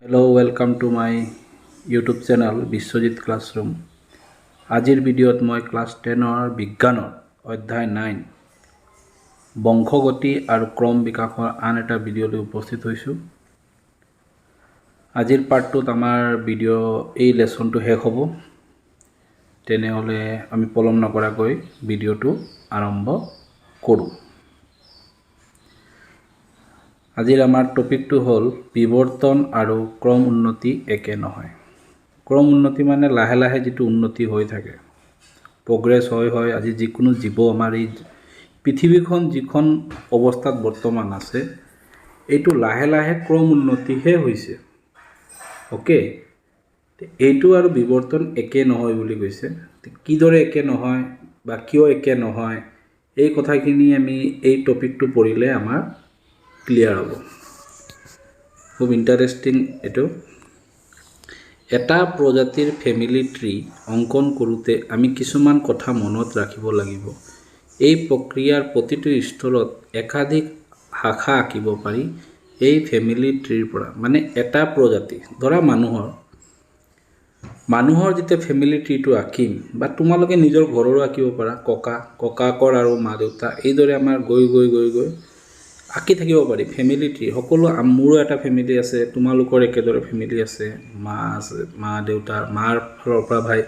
Hello, welcome to my YouTube channel Biswajit Classroom. আজিৰ ভিডিঅ'ত মই ক্লাছ 10ৰ বিজ্ঞানৰ অধ্যায় 9 বংশগতি আৰু ক্ৰম বিকাশৰ আন এটা ভিডিঅ'লৈ উপস্থিত হৈছোঁ। আজিৰ পাৰ্টটোত আমাৰ ভিডিঅ' এই লেসনটো শেষ হ'ব। তেনেহ'লে আমি পলম নকৰাকৈ ভিডিঅ'টো আৰম্ভ কৰোঁ। আজিৰ আমাৰ টপিকটো হ'ল বিৱৰ্তন আৰু ক্ৰম উন্নতি একে নহয়। ক্ৰম উন্নতি মানে লাহে লাহে যেটো উন্নতি হৈ থাকে, প্ৰগ্ৰেছ হয়। আজি যিকোনো জীৱ আমাৰ এই পৃথিৱীখন যিখন অৱস্থাত বৰ্তমান আছে, এইটো লাহে লাহে ক্ৰম উন্নতিহে হৈছে। ওকে, এইটো আৰু বিৱৰ্তন একে নহয় বুলি কৈছে। কিদৰে একে নহয় বা কিয় একে নহয়, এই কথাখিনি আমি এই টপিকটো পঢ়িলে আমাৰ ক্লিয়াৰ হ'ব। খুব ইণ্টাৰেষ্টিং এইটো। এটা প্ৰজাতিৰ ফেমিলি ট্ৰী অংকন কৰোঁতে আমি কিছুমান কথা মনত ৰাখিব লাগিব। এই প্ৰক্ৰিয়াৰ প্ৰতিটো স্তৰত একাধিক শাখা আঁকিব পাৰি এই ফেমিলি ট্ৰীৰ পৰা। মানে এটা প্ৰজাতি, ধৰা মানুহৰ যেতিয়া ফেমিলি ট্ৰীটো আঁকিম, বা তোমালোকে নিজৰ ঘৰৰো আঁকিব পাৰা, ককাকৰ আৰু মা দেউতা, এইদৰে আমাৰ গৈ আঁকি থাকিব পাৰি ফেমিলি ট্ৰী। সকলো মোৰো এটা ফেমিলি আছে, তোমালোকৰ একেদৰে ফেমিলি আছে, মা দেউতা, মাৰ ফালৰ পৰা ভাই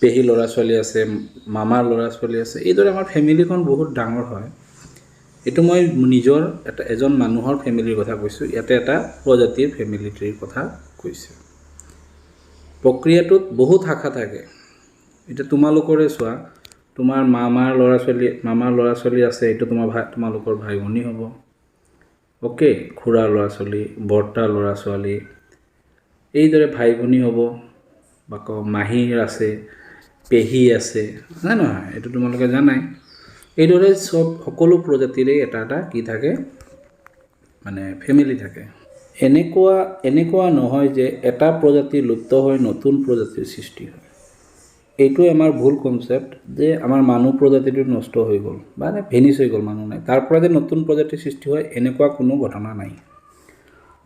পেহী ল'ৰা ছোৱালী আছে, মামাৰ ল'ৰা ছোৱালী আছে, এইদৰে আমাৰ ফেমিলিখন বহুত ডাঙৰ হয়। এইটো মই নিজৰ এজন মানুহৰ ফেমিলিৰ কথা কৈছোঁ, ইয়াতে এটা প্ৰজাতিৰ ফেমিলি ট্ৰীৰ কথা কৈছোঁ। প্ৰক্ৰিয়াটোত বহুত শাখা থাকে। এতিয়া তোমালোকৰে চোৱা, তোমাৰ মামাৰ ল'ৰা ছোৱালী আছে, এইটো তোমালোকৰ ভাই ভনী হ'ব। ওকে, খুৰাৰ ল'ৰা ছোৱালী, বৰ্তাৰ ল'ৰা ছোৱালী, এইদৰে ভাই ভনী হ'ব। বা মাহীৰ আছে, পেহী আছে, হয় নহয়? এইটো তোমালোকে জানাই। এইদৰে সকলো প্ৰজাতিৰে এটা এটা কি থাকে, মানে ফেমিলি থাকে। এনেকুৱা নহয় যে এটা প্ৰজাতি লুপ্ত হৈ নতুন প্ৰজাতিৰ সৃষ্টি হয়। এইটো আমাৰ ভুল কনচেপ্ট যে আমাৰ মানুহ প্ৰজাতিটো নষ্ট হৈ গ'ল বা ভেনিছ হৈ গ'ল, মানুহ নাই, তাৰ পৰা যে নতুন প্ৰজাতিৰ সৃষ্টি হয়, এনেকুৱা কোনো ঘটনা নাই।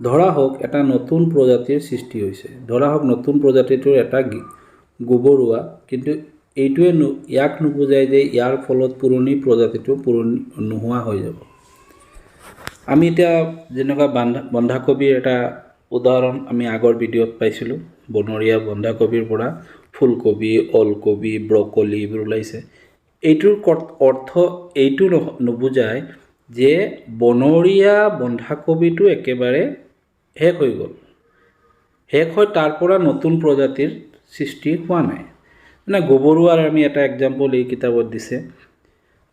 ধৰা হওক এটা নতুন প্ৰজাতিৰ সৃষ্টি হৈছে, ধৰা হওক নতুন প্ৰজাতিটোৰ এটা গোবৰুৱা, কিন্তু এইটোৱে ইয়াক নুবুজায় যে ইয়াৰ ফলত পুৰণি প্ৰজাতিটো নোহোৱা হৈ যাব। আমি এতিয়া যেনেকুৱা বন্ধাকবিৰ এটা উদাহৰণ আমি আগৰ ভিডিঅ'ত পাইছিলোঁ, বনৰীয়া বন্ধাকবিৰ পৰা ফুলকবি, ওলকবি, ব্ৰকলি এইবোৰ ওলাইছে। এইটোৰ অৰ্থ এইটো নুবুজায় যে বনৰীয়া বন্ধাকবিটো একেবাৰে শেষ হৈ গ'ল, শেষ হৈ তাৰ পৰা নতুন প্ৰজাতিৰ সৃষ্টি হোৱা নাই। মানে গোবৰুৱাৰ আমি এটা এক্সাম্পল এই কিতাপত দিছে,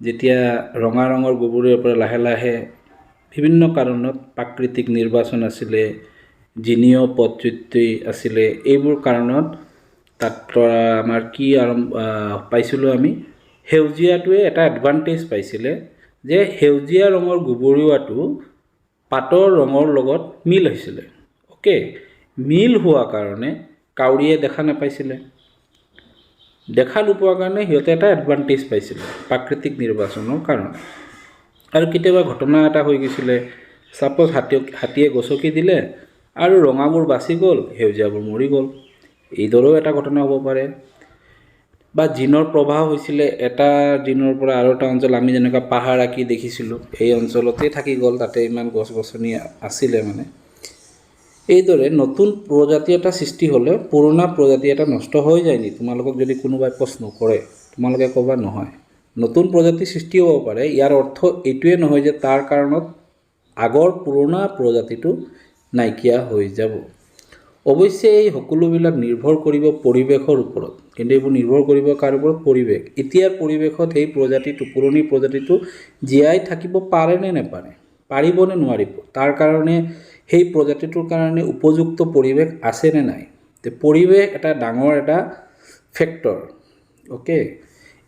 যেতিয়া ৰঙা ৰঙৰ গোবৰুৱাৰ পৰা লাহে লাহে বিভিন্ন কাৰণত, প্ৰাকৃতিক নিৰ্বাচন আছিলে, জিনীয় পদ্ধতি আছিলে, এইবোৰ কাৰণত তাত আমাৰ কি পাইছিলোঁ আমি, সেউজীয়াটোৱে এটা এডভান্টেজ পাইছিলে যে সেউজীয়া ৰঙৰ গোবৰুৱাটো পাতৰ ৰঙৰ লগত মিল হৈছিলে। ওকে, মিল হোৱা কাৰণে কাউৰীয়ে দেখা নাপাইছিলে, দেখা নোপোৱাৰ কাৰণে সিহঁতে এটা এডভান্টেজ পাইছিলে প্ৰাকৃতিক নিৰ্বাচনৰ কাৰণে। আৰু কেতিয়াবা ঘটনা এটা হৈ গৈছিলে, ছাপ'জ হাতীয়ে গছকি দিলে আৰু ৰঙাবোৰ বাচি গ'ল, সেউজীয়াবোৰ মৰি গ'ল, এইদৰেও এটা ঘটনা হ'ব পাৰে। বা জিনৰ প্ৰভাৱ হৈছিলে, এটা জিনৰ পৰা আৰু এটা অঞ্চল, আমি যেনেকুৱা পাহাৰ আঁকি দেখিছিলোঁ, এই অঞ্চলতেই থাকি গ'ল, তাতে ইমান গছ গছনি আছিলে মানে। এইদৰে নতুন প্ৰজাতি এটা সৃষ্টি হ'লে পুৰণা প্ৰজাতি এটা নষ্ট হৈ যায় নি? তোমালোকক যদি কোনোবাই প্ৰশ্ন কৰে, তোমালোকে ক'বা নহয়, নতুন প্ৰজাতি সৃষ্টি হ'ব পাৰে। ইয়াৰ অৰ্থ এইটোৱে নহয় যে তাৰ কাৰণত আগৰ পুৰণা প্ৰজাতিটো নাইকিয়া হৈ যাব। অৱশ্যে এই সকলোবিলাক নিৰ্ভৰ কৰিব পৰিৱেশৰ ওপৰত। কিন্তু এইবোৰ নিৰ্ভৰ কৰিব কাৰ ওপৰত? পৰিৱেশ। এতিয়াৰ পৰিৱেশত সেই পুৰণি প্ৰজাতিটো জীয়াই থাকিব পাৰে নে নেপাৰে, পাৰিব নে নোৱাৰিব, তাৰ কাৰণে সেই প্ৰজাতিটোৰ কাৰণে উপযুক্ত পৰিৱেশ আছে নে নাই। পৰিৱেশ এটা ডাঙৰ এটা ফেক্টৰ। ওকে,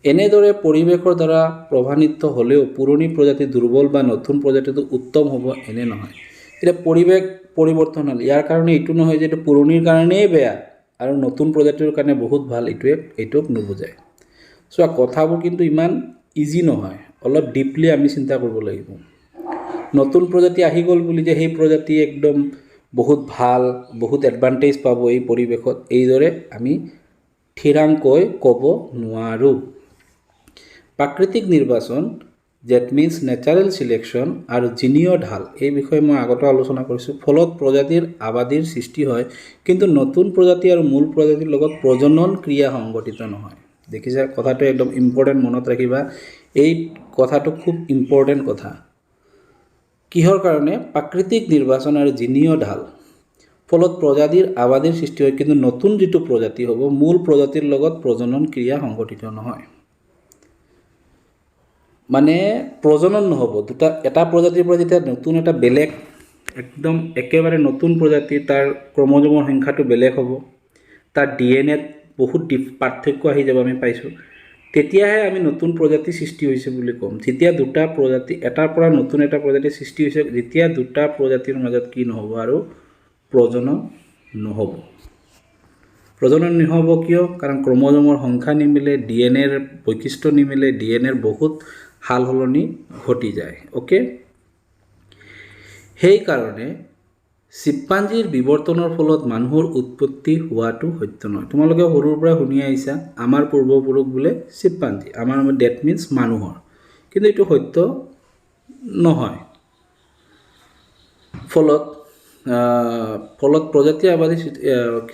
এনেদৰে পৰিৱেশৰ দ্বাৰা প্ৰভাৱিত হ'লেও পুৰণি প্ৰজাতি দুৰ্বল বা নতুন প্ৰজাতিটো উত্তম হ'ব এনে নহয়। এতিয়া পৰিৱেশ পৰিৱৰ্তন হ'ল, ইয়াৰ কাৰণে এইটো নহয় যে এইটো পুৰণিৰ কাৰণেই বেয়া আৰু নতুন প্ৰজাতিৰ কাৰণে বহুত ভাল, এইটোক নুবুজায়। চোৱা, কথাবোৰ কিন্তু ইমান ইজি নহয়, অলপ ডিপলি আমি চিন্তা কৰিব লাগিব। নতুন প্ৰজাতি আহি গ'ল বুলি যে সেই প্ৰজাতি একদম বহুত ভাল, বহুত এডভান্টেজ পাব এই পৰিৱেশত, এইদৰে আমি থিৰাংকৈ ক'ব নোৱাৰোঁ। প্ৰাকৃতিক নিৰ্বাচন ডেট মিনছ নেচাৰেল চিলেকশ্যন আৰু জিনীয় ঢাল, এই বিষয়ে মই আগতে আলোচনা কৰিছোঁ। ফলত প্ৰজাতিৰ আবাদীৰ সৃষ্টি হয়, কিন্তু নতুন প্ৰজাতি আৰু মূল প্ৰজাতিৰ লগত প্ৰজনন ক্ৰিয়া সংঘটিত নহয়। দেখিছা, কথাটো একদম ইম্পৰ্টেণ্ট, মনত ৰাখিবা। এই কথাটো খুব ইম্পৰ্টেণ্ট কথা। কিহৰ কাৰণে? প্ৰাকৃতিক নিৰ্বাচন আৰু জিনীয় ঢাল, ফলত প্ৰজাতিৰ আবাদীৰ সৃষ্টি হয়, কিন্তু নতুন যিটো প্ৰজাতি হ'ব মূল প্ৰজাতিৰ লগত প্ৰজনন ক্ৰিয়া সংঘটিত নহয়। মানে প্ৰজনন নহ'ব, এটা প্ৰজাতিৰ পৰা যেতিয়া নতুন এটা বেলেগ একদম একেবাৰে নতুন প্ৰজাতি, তাৰ ক্ৰমজমৰ সংখ্যাটো বেলেগ হ'ব, তাৰ DNA-ত বহুত পাৰ্থক্য আহি যাব, আমি পাইছোঁ, তেতিয়াহে আমি নতুন প্ৰজাতি সৃষ্টি হৈছে বুলি ক'ম। যেতিয়া দুটা প্ৰজাতি, এটাৰ পৰা নতুন এটা প্ৰজাতি সৃষ্টি হৈছে, যেতিয়া দুটা প্ৰজাতিৰ মাজত কি নহ'ব আৰু প্ৰজনন নহ'ব। প্ৰজনন নহ'ব কিয়? কাৰণ ক্ৰমজমৰ সংখ্যা নিমিলে, DNA-ৰ বৈশিষ্ট্য নিমিলে, DNA-ৰ বহুত সাল সলনি ঘটি যায়। অ'কে, সেইকাৰণে চিম্পাঞ্জীৰ বিৱৰ্তনৰ ফলত মানুহৰ উৎপত্তি হোৱাটো সত্য নহয়। তোমালোকে সৰুৰ পৰা শুনি আহিছা, আমাৰ পূৰ্বপুৰুষ বোলে চিম্পাঞ্জী, আমাৰ ডেট মিনছ মানুহৰ, কিন্তু এইটো সত্য নহয়। ফলত প্ৰজাতি আবাদী,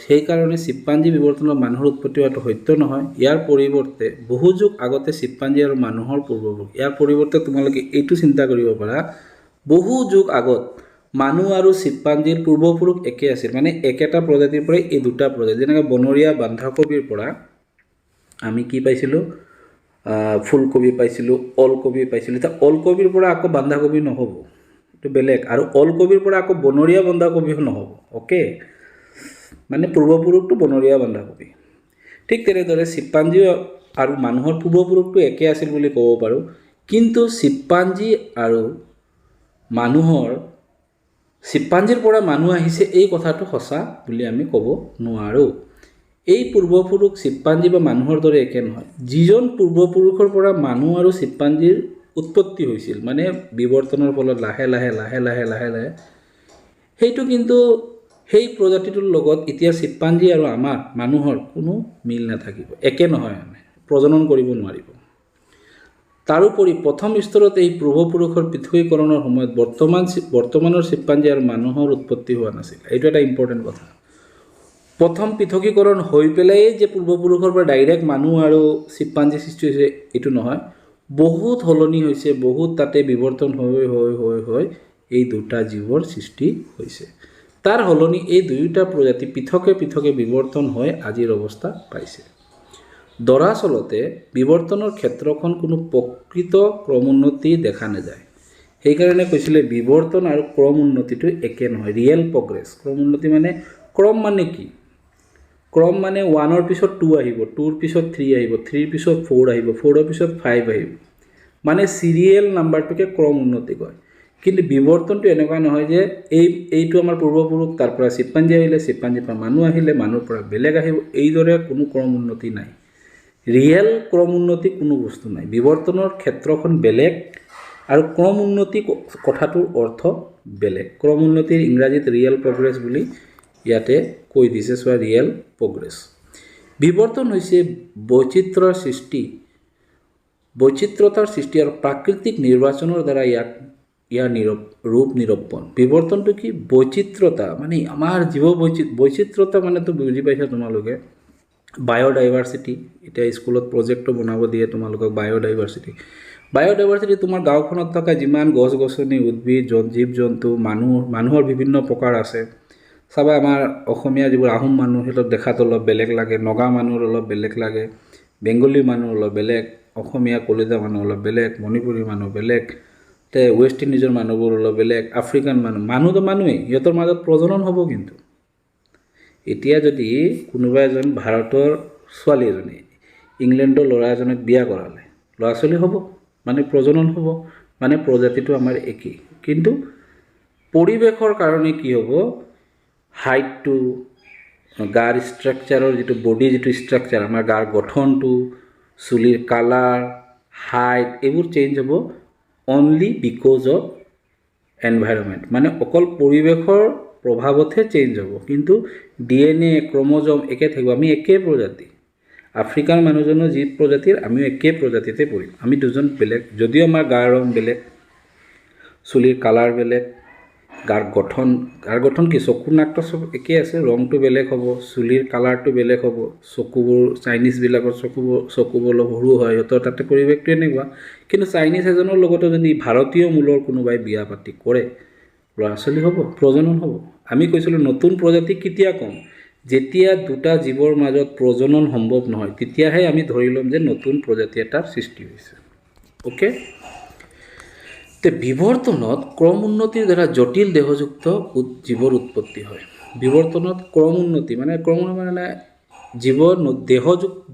সেইকাৰণে চিম্পাঞ্জী বিৱৰ্তনত মানুহৰ উৎপত্তি হোৱাটো সত্য নহয়। ইয়াৰ পৰিৱৰ্তে বহু যুগ আগতে চিম্পাঞ্জী আৰু মানুহৰ পূৰ্বপুৰুষ, ইয়াৰ পৰিৱৰ্তে তোমালোকে এইটো চিন্তা কৰিব পাৰা, বহু যুগ আগত মানুহ আৰু চিম্পাঞ্জীৰ পূৰ্বপুৰুষ একে আছিল, মানে একেটা প্ৰজাতিৰ পৰাই এই দুটা প্ৰজাতি। যেনেকৈ বনৰীয়া বন্ধাকবিৰ পৰা আমি কি পাইছিলোঁ? ফুলকবি পাইছিলোঁ, ওলকবি পাইছিলোঁ। এতিয়া ওলকবিৰ পৰা আকৌ বন্ধাকবি নহ'ব, এইটো বেলেগ, আৰু ওলকবিৰ পৰা আকৌ বনৰীয়া বন্ধাকবিও নহ'ব। অ'কে, মানে পূৰ্বপুৰুষটো বনৰীয়া বন্ধাকবি। ঠিক তেনেদৰে চিম্পাঞ্জী আৰু মানুহৰ পূৰ্বপুৰুষটো একে আছিল বুলি ক'ব পাৰোঁ, কিন্তু চিম্পাঞ্জী আৰু চিম্পাঞ্জীৰ পৰা মানুহ আহিছে, এই কথাটো সঁচা বুলি আমি ক'ব নোৱাৰোঁ। এই পূৰ্বপুৰুষ চিম্পাঞ্জী বা মানুহৰ দৰে একে নহয়। যিজন পূৰ্বপুৰুষৰ পৰা মানুহ আৰু চিম্পাঞ্জীৰ উৎপত্তি হৈছিল, মানে বিৱৰ্তনৰ ফলত লাহে লাহে লাহে লাহে লাহে লাহে, সেইটো কিন্তু সেই প্ৰজাতিটোৰ লগত এতিয়া চিম্পাঞ্জী আৰু আমাৰ মানুহৰ কোনো মিল নাথাকিব, একে নহয়, আমি প্ৰজনন কৰিব নোৱাৰিব। তাৰোপৰি প্ৰথম স্তৰত এই পূৰ্বপুৰুষৰ পৃথকীকৰণৰ সময়ত বৰ্তমানৰ চিম্পাঞ্জী আৰু মানুহৰ উৎপত্তি হোৱা নাছিল। এইটো এটা ইম্পৰ্টেণ্ট কথা। প্ৰথম পৃথকীকৰণ হৈ পেলাই যে পূৰ্বপুৰুষৰ পৰা ডাইৰেক্ট মানুহ আৰু চিম্পাঞ্জী সৃষ্টি হৈছে, এইটো নহয়। বহুত সলনি হৈছে, বহুত তাতে বিৱৰ্তন হৈ এই দুটা জীৱৰ সৃষ্টি হৈছে। তাৰ সলনি এই দুয়োটা প্ৰজাতি পৃথকে পৃথকে বিৱৰ্তন হৈ আজিৰ অৱস্থা পাইছে। দৰাচলতে বিৱৰ্তনৰ ক্ষেত্ৰখন কোনো প্ৰকৃত ক্ৰমোন্নতি দেখা নাযায়। সেইকাৰণে কৈছিলে বিৱৰ্তন আৰু ক্ৰম উন্নতিটো একে নহয়, ৰিয়েল প্ৰগ্ৰেছ। ক্ৰম উন্নতি মানে, ক্ৰম মানে কি? ক্ৰম মানে 1ৰ পিছত 2 আহিব, 2ৰ পিছত 3 আহিব, 3ৰ পিছত 4 আহিব, 4ৰ পিছত 5 আহিব, মানে চিৰিয়েল নাম্বাৰটোকে ক্ৰম উন্নতি কয়। কিন্তু বিৱৰ্তনটো এনেকুৱা নহয় যে এইটো আমাৰ পূৰ্বপুৰুষ, তাৰ পৰা চিম্পাঞ্জী আহিলে, চিম্পাঞ্জীৰ পৰা মানুহ আহিলে, মানুহৰ পৰা বেলেগ আহিব, এইদৰে কোনো ক্ৰম উন্নতি নাই। ৰিয়েল ক্ৰম উন্নতি কোনো বস্তু নাই। বিৱৰ্তনৰ ক্ষেত্ৰখন বেলেগ আৰু ক্ৰম উন্নতি কথাটোৰ অৰ্থ বেলেগ। ক্ৰম উন্নতিৰ ইংৰাজীত ৰিয়েল প্ৰগ্ৰেছ বুলি ইয়াতে কৈ দিছে, চোৱা, ৰিয়েল প্ৰগ্ৰেছ। বিৱৰ্তন হৈছে বৈচিত্ৰ্যতাৰ সৃষ্টি আৰু প্ৰাকৃতিক নিৰ্বাচনৰ দ্বাৰা ইয়াৰ ৰূপ নিৰূপণ। বিৱৰ্তনটো কি? বৈচিত্ৰ্যতা, মানে আমাৰ জীৱ বৈচিত্ৰ্যতা মানেতো বুজি পাইছা তোমালোকে, বায়'ডাইভাৰ্চিটি। এতিয়া স্কুলত প্ৰজেক্টটো বনাব দিয়ে তোমালোকক, বায়'ডাইভাৰ্চিটি তোমাৰ গাঁওখনত থকা যিমান গছ গছনি, উদ্ভিদ, জীৱ জন্তু, মানুহৰ বিভিন্ন প্ৰকাৰ আছে। চাবা, আমাৰ অসমীয়া যিবোৰ আহোম মানুহ, সিহঁতক দেখাত অলপ বেলেগ লাগে, নগা মানুহৰ অলপ বেলেগ লাগে, বেংগলী মানুহ অলপ বেলেগ, অসমীয়া কলিতা মানুহ অলপ বেলেগ, মণিপুৰী মানুহ বেলেগ, ৱেষ্ট ইণ্ডিজৰ মানুহবোৰ অলপ বেলেগ, আফ্ৰিকান মানুহতো মানুহেই, সিহঁতৰ মাজত প্ৰজনন হ'ব। কিন্তু এতিয়া যদি কোনোবা এজন ভাৰতৰ ছোৱালী এজনী ইংলেণ্ডৰ ল'ৰা এজনক বিয়া কৰালে, ল'ৰা ছোৱালী হ'ব, মানে প্ৰজনন হ'ব, মানে প্ৰজাতিটো আমাৰ একেই। কিন্তু পৰিৱেশৰ কাৰণে কি হ'ব? হাইটটো, গাৰ ষ্ট্ৰাকচাৰৰ যিটো বডি, যিটো ষ্ট্ৰাকচাৰ, আমাৰ গাৰ গঠনটো, চুলিৰ কালাৰ, হাইট, এইবোৰ চেঞ্জ হ'ব অনলি বিকজ অফ এনভাইৰনমেণ্ট, মানে অকল পৰিৱেশৰ প্ৰভাৱতহে চেঞ্জ হ'ব, কিন্তু DNA ক্ৰম'জম একে থাকিব, আমি একে প্ৰজাতি। আফ্ৰিকাৰ মানুহজনো যি প্ৰজাতিৰ আমিও একে প্ৰজাতিতে পৰিম। আমি দুজন বেলেগ, যদিও আমাৰ গাৰ ৰং বেলেগ, চুলিৰ কালাৰ বেলেগ, গাৰ গঠন কি চকু নাকটো চব একে আছে, ৰংটো বেলেগ হ'ব, চুলিৰ কালাৰটো বেলেগ হ'ব, চকুবোৰ চাইনিজবিলাকৰ চকুবোৰ অলপ সৰু হয়, সিহঁতৰ তাতে পৰিৱেশটো এনেকুৱা। কিন্তু চাইনিজ এজনৰ লগতো যদি ভাৰতীয় মূলৰ কোনোবাই বিয়া পাতি কৰে, ল'ৰা ছোৱালী হ'ব, প্ৰজনন হ'ব। আমি কৈছিলোঁ নতুন প্ৰজাতি কেতিয়া ক'ম? যেতিয়া দুটা জীৱৰ মাজত প্ৰজনন সম্ভৱ নহয়, তেতিয়াহে আমি ধৰি ল'ম যে নতুন প্ৰজাতি এটাৰ সৃষ্টি হৈছে। অ'কে, তে বিৱৰ্তনত ক্ৰম উন্নতিৰ দ্বাৰা জটিল দেহযুক্ত জীৱৰ উৎপত্তি হয়। বিৱৰ্তনত ক্ৰম উন্নতি মানে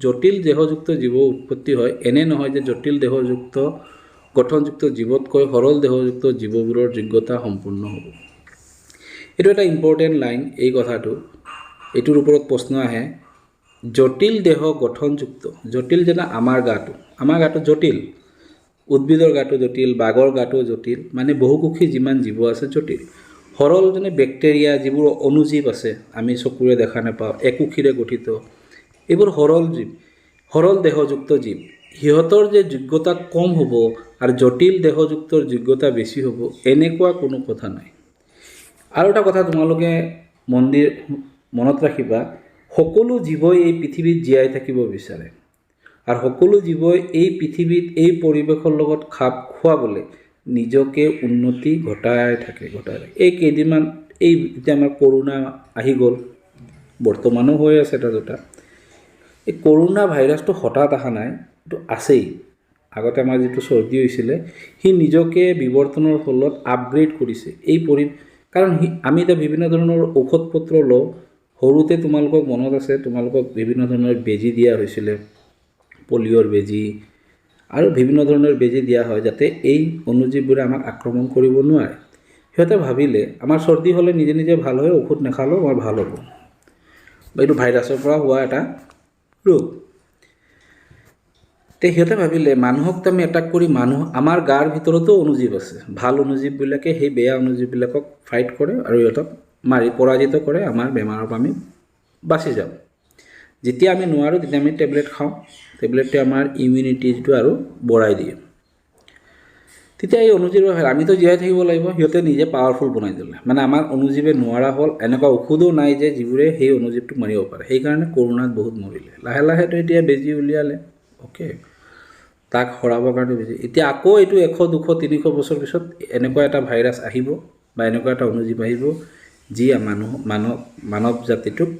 জটিল দেহযুক্ত জীৱ উৎপত্তি হয়। এনে নহয় যে জটিল দেহযুক্ত গঠনযুক্ত জীৱতকৈ সৰল দেহযুক্ত জীৱবোৰৰ যোগ্যতা সম্পূৰ্ণ হ'ব। এইটো এটা ইম্পৰ্টেণ্ট লাইন, এই কথাটো। এইটোৰ ওপৰত প্ৰশ্ন আহে। জটিল দেহ গঠনযুক্ত, জটিল যেনে আমাৰ গাটো জটিল, উদ্ভিদৰ গাটো জটিল, বাঘৰ গাটো জটিল, মানে বহুকোষী যিমান জীৱ আছে জটিল। সৰল যেনে বেক্টেৰিয়া, যিবোৰ অণুজীৱ আছে, আমি চকুৰে দেখা নাপাওঁ, একোষীৰে গঠিত, এইবোৰ সৰল জীৱ, সৰল দেহযুক্ত জীৱ। সিহঁতৰ যে যোগ্যতা কম হ'ব আৰু জটিল দেহযুক্তৰ যোগ্যতা বেছি হ'ব, এনেকুৱা কোনো কথা নাই। আৰু এটা কথা তোমালোকে মনত ৰাখিবা, সকলো জীৱই এই পৃথিৱীত জীয়াই থাকিব বিচাৰে, আৰু সকলো জীৱই এই পৃথিৱীত এই পৰিৱেশৰ লগত খাপ খুৱাবলৈ নিজকে উন্নতি ঘটাই থাকে। এই কেইদিনমান এতিয়া আমাৰ কৰোণা আহি গ'ল, বৰ্তমানো হৈ আছে এটা দুটা। এই কৰোণা ভাইৰাছটো হঠাৎ অহা নাই, এইটো আছেই। আগতে আমাৰ যিটো চৰ্দি হৈছিলে, সি নিজকে বিৱৰ্তনৰ ফলত আপগ্ৰেড কৰিছে। কাৰণ আমি এতিয়া বিভিন্ন ধৰণৰ ঔষধ পত্ৰ লওঁ। সৰুতে তোমালোকক মনত আছে, তোমালোকক বিভিন্ন ধৰণৰ বেজী দিয়া হৈছিলে, পলিঅ'ৰ বেজী আৰু বিভিন্ন ধৰণৰ বেজী দিয়া হয়, যাতে এই অণুজীৱবোৰে আমাক আক্ৰমণ কৰিব নোৱাৰে। সিহঁতে ভাবিলে আমাৰ চৰ্দি হ'লে নিজে নিজে ভাল হয়, ঔষধ নাখালেও আমাৰ ভাল হ'ব। এইটো ভাইৰাছৰ পৰা হোৱা এটা ৰোগ। সিহঁতে ভাবিলে মানুহক আমি এটাক কৰি আমাৰ গাৰ ভিতৰতো অণুজীৱ আছে, ভাল অণুজীৱবিলাকে সেই বেয়া অণুজীৱবিলাকক ফাইট কৰে আৰু সিহঁতক পৰাজিত কৰে, আমাৰ বেমাৰৰ পৰা আমি বাচি যাওঁ। যেতিয়া আমি নোৱাৰোঁ, তেতিয়া আমি টেবলেট খাওঁ, টেবলেটে আমাৰ ইমিউনিটি যিটো আৰু বঢ়াই দিয়ে। তেতিয়া এই অণুজীৱ আমিতো জীয়াই থাকিব লাগিব, সিহঁতে নিজে পাৱাৰফুল বনাই দিলে। মানে আমাৰ অণুজীৱে নোৱাৰা হ'ল, এনেকুৱা ঔষধো নাই যে যিবোৰে সেই অণুজীৱটোক মাৰিব পাৰে। সেইকাৰণে কৰোণাত বহুত মৰিলে। লাহে লাহেতো এতিয়া বেজী উলিয়ালে, অ'কে, তাক হৰাবৰ কাৰণে বেজী। এতিয়া আকৌ এইটো 100, 200, 300 বছৰ পিছত এনেকুৱা এটা ভাইৰাছ আহিব বা এনেকুৱা এটা অণুজীৱ আহিব, যি মানৱ জাতিটোক